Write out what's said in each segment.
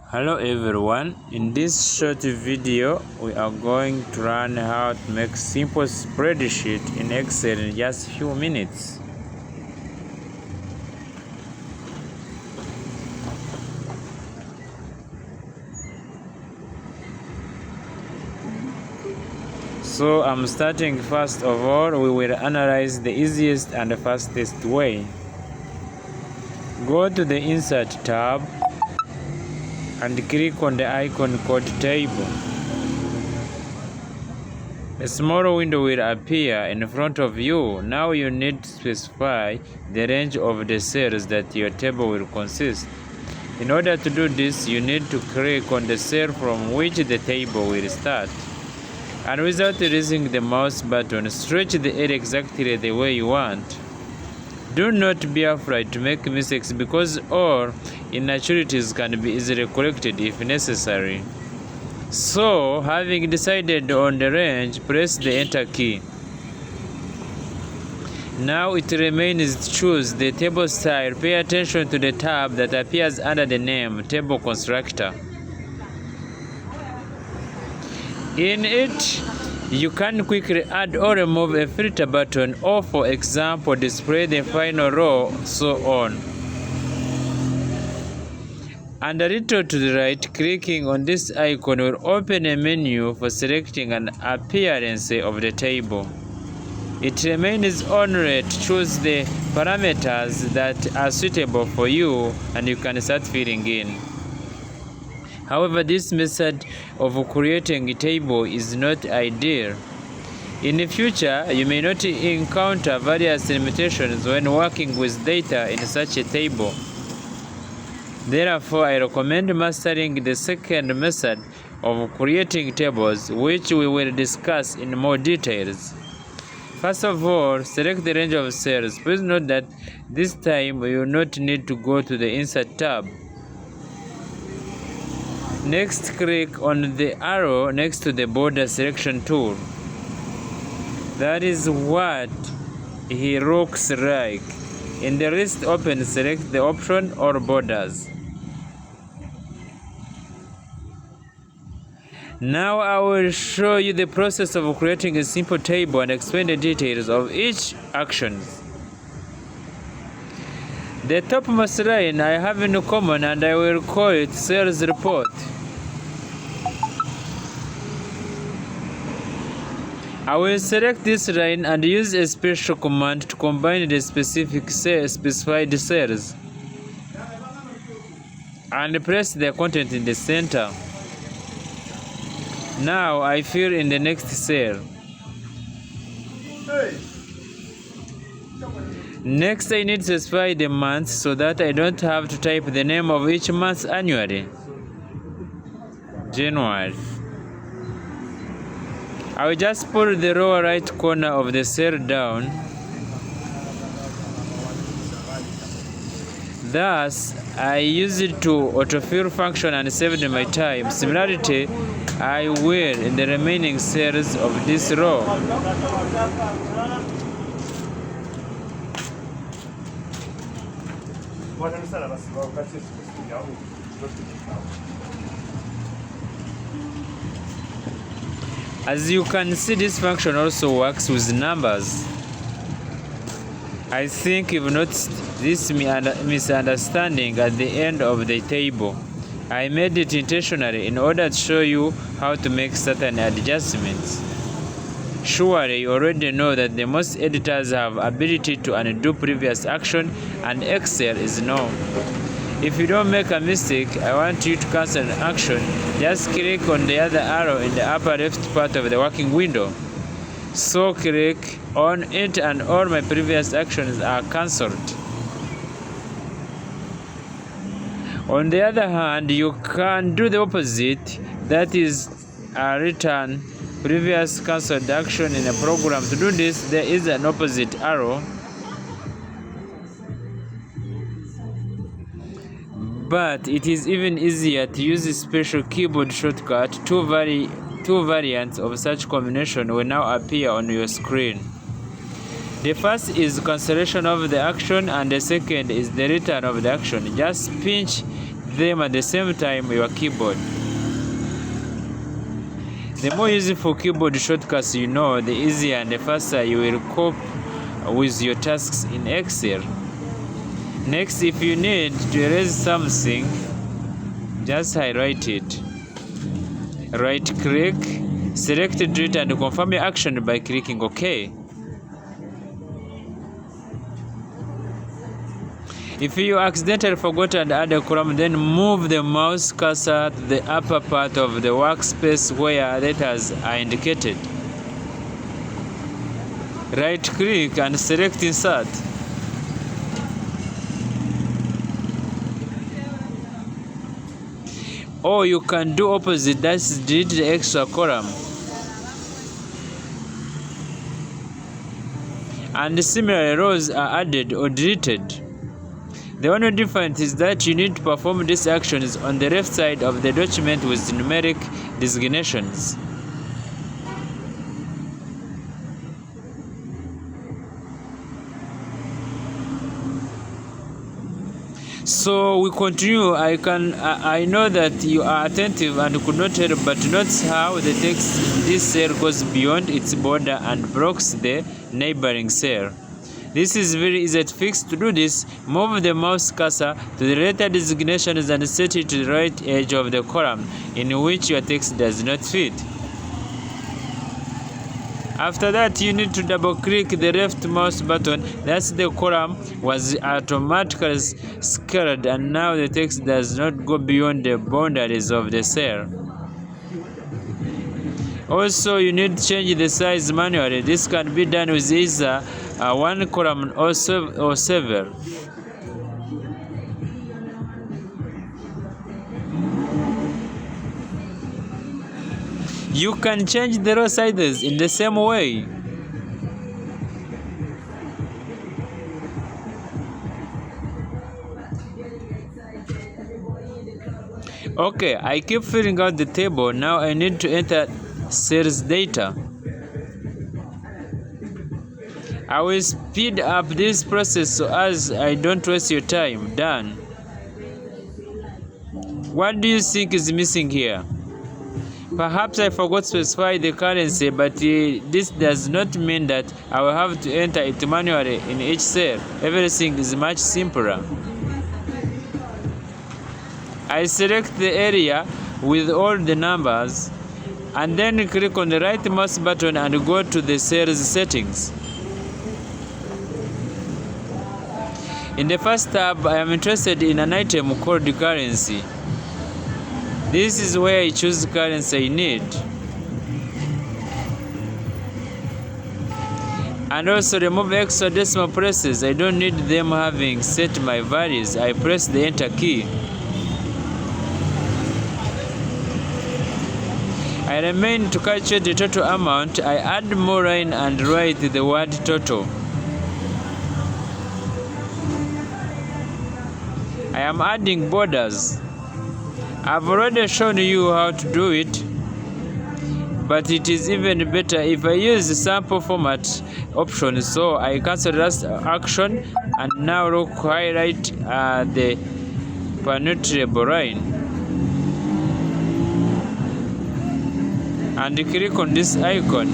Hello everyone, in this short video we are going to learn how to make simple spreadsheet in Excel in just few minutes. So I'm starting. First of all, we will analyze the easiest and fastest way. Go to the Insert tab and click on the icon called Table. A small window will appear in front of you. Now you need to specify the range of the cells that your table will consist. In order to do this, you need to click on the cell from which the table will start. And without releasing the mouse button, stretch the area exactly the way you want. Do not be afraid to make mistakes because all inaccuracies can be easily corrected if necessary. So, having decided on the range, press the Enter key. Now it remains to choose the table style. Pay attention to the tab that appears under the name Table Constructor. In it, you can quickly add or remove a filter button or, for example, display the final row, so on. And a little to the right, clicking on this icon will open a menu for selecting an appearance of the table. It remains only to choose the parameters that are suitable for you and you can start filling in. However, this method of creating a table is not ideal. In the future, you may not encounter various limitations when working with data in such a table. Therefore, I recommend mastering the second method of creating tables, which we will discuss in more details. First of all, select the range of cells. Please note that this time you will not need to go to the Insert tab. Next, click on the arrow next to the border selection tool. That is what he looks like. In the list open, select the option or borders. Now I will show you the process of creating a simple table and explain the details of each action. The topmost line I have in common and I will call it sales report. I will select this line and use a special command to combine the specified cells and place the content in the center. Now I fill in the next cell. Next, I need to specify the month so that I don't have to type the name of each month annually. January. I will just pull the lower right corner of the cell down. Thus, I use it to autofill function and saved my time. Similarly, I will in the remaining cells of this row. As you can see, this function also works with numbers. I think you've noticed this misunderstanding at the end of the table. I made it intentionally in order to show you how to make certain adjustments. Surely you already know that the most editors have ability to undo previous action and Excel is known. If you don't make a mistake, I want you to cancel an action. Just click on the other arrow in the upper left part of the working window. So click on it and all my previous actions are cancelled. On the other hand, you can do the opposite, that is, return previous cancelled action in a program. To do this, there is an opposite arrow. But it is even easier to use a special keyboard shortcut. Two variants of such combination will now appear on your screen. The first is cancellation of the action and the second is the return of the action. Just pinch them at the same time your keyboard. The more useful keyboard shortcuts you know, the easier and the faster you will cope with your tasks in Excel. Next, if you need to erase something, just highlight it. Right click, select delete and confirm your action by clicking OK. If you accidentally forgot to add a column, then move the mouse cursor to the upper part of the workspace where letters are indicated. Right click and select insert. Or you can do opposite, that's delete the extra column. And similar rows are added or deleted. The only difference is that you need to perform these actions on the left side of the document with numeric designations. So we continue. I know that you are attentive and could not help but notice how the text in this cell goes beyond its border and blocks the neighboring cell. This is very easy to fix. To do this, move the mouse cursor to the letter designations and set it to the right edge of the column in which your text does not fit. After that, you need to double-click the left mouse button. That's the column was automatically scaled, and now the text does not go beyond the boundaries of the cell. Also, you need to change the size manually. This can be done with either one column or several. You can change the row sizes in the same way. Okay, I keep filling out the table. Now I need to enter sales data. I will speed up this process so as I don't waste your time. Done. What do you think is missing here? Perhaps I forgot to specify the currency, but this does not mean that I will have to enter it manually in each cell. Everything is much simpler. I select the area with all the numbers and then click on the right mouse button and go to the sales settings. In the first tab, I am interested in an item called currency. This is where I choose the currency I need. And also remove extra decimal places. I don't need them having set my values. I press the enter key. I remain to calculate the total amount. I add more line and write the word total. I am adding borders. I've already shown you how to do it, but it is even better if I use the sample format option. So I cancel last action and now look highlight the penetrable line and click on this icon.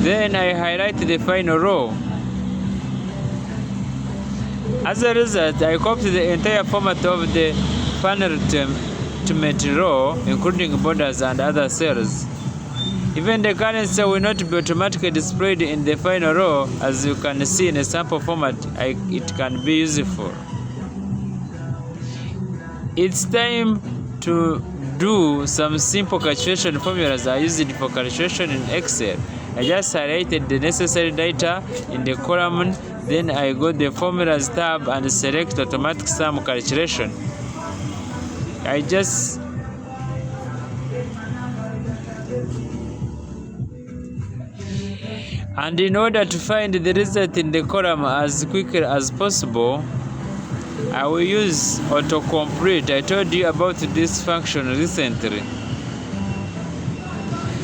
Then I highlight the final row. As a result, I copy the entire format of the penultimate row, including borders and other cells. Even the currency will not be automatically displayed in the final row. As you can see in a sample format, it can be useful. It's time to do some simple calculation formulas I used for calculation in Excel. I just highlighted the necessary data in the column. Then I go to the Formulas tab and select Automatic Sum Calculation. And in order to find the result in the column as quickly as possible, I will use autocomplete. I told you about this function recently.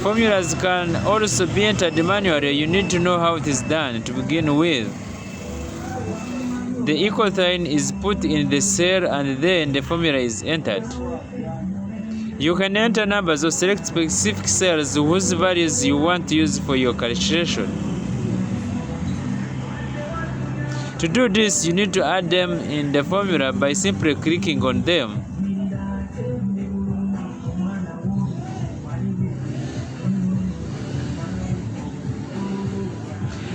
Formulas can also be entered manually. You need to know how it is done to begin with. The equal sign is put in the cell and then the formula is entered. You can enter numbers or select specific cells whose values you want to use for your calculation. To do this, you need to add them in the formula by simply clicking on them.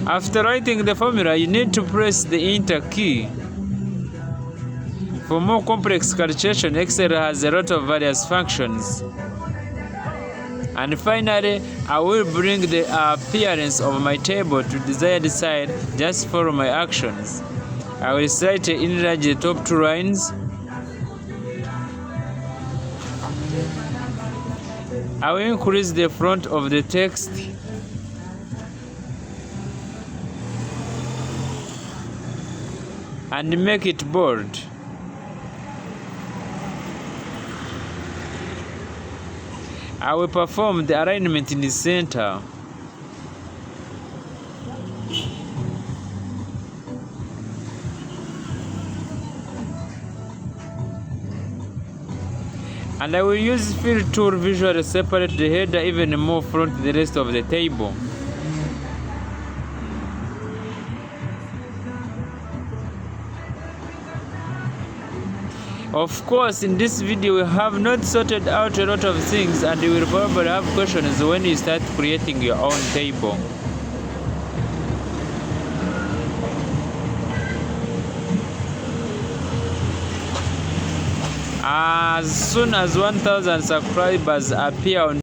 After writing the formula, you need to press the Enter key. For more complex calculation, Excel has a lot of various functions. And finally, I will bring the appearance of my table to desired side. Just follow my actions. I will slightly enlarge the top two lines. I will increase the font of the text. And make it bold. I will perform the alignment in the center. And I will use Fill tool visually separate the header even more from the rest of the table. Of course, in this video we have not sorted out a lot of things, and you will probably have questions when you start creating your own table. As soon as 1,000 subscribers appear on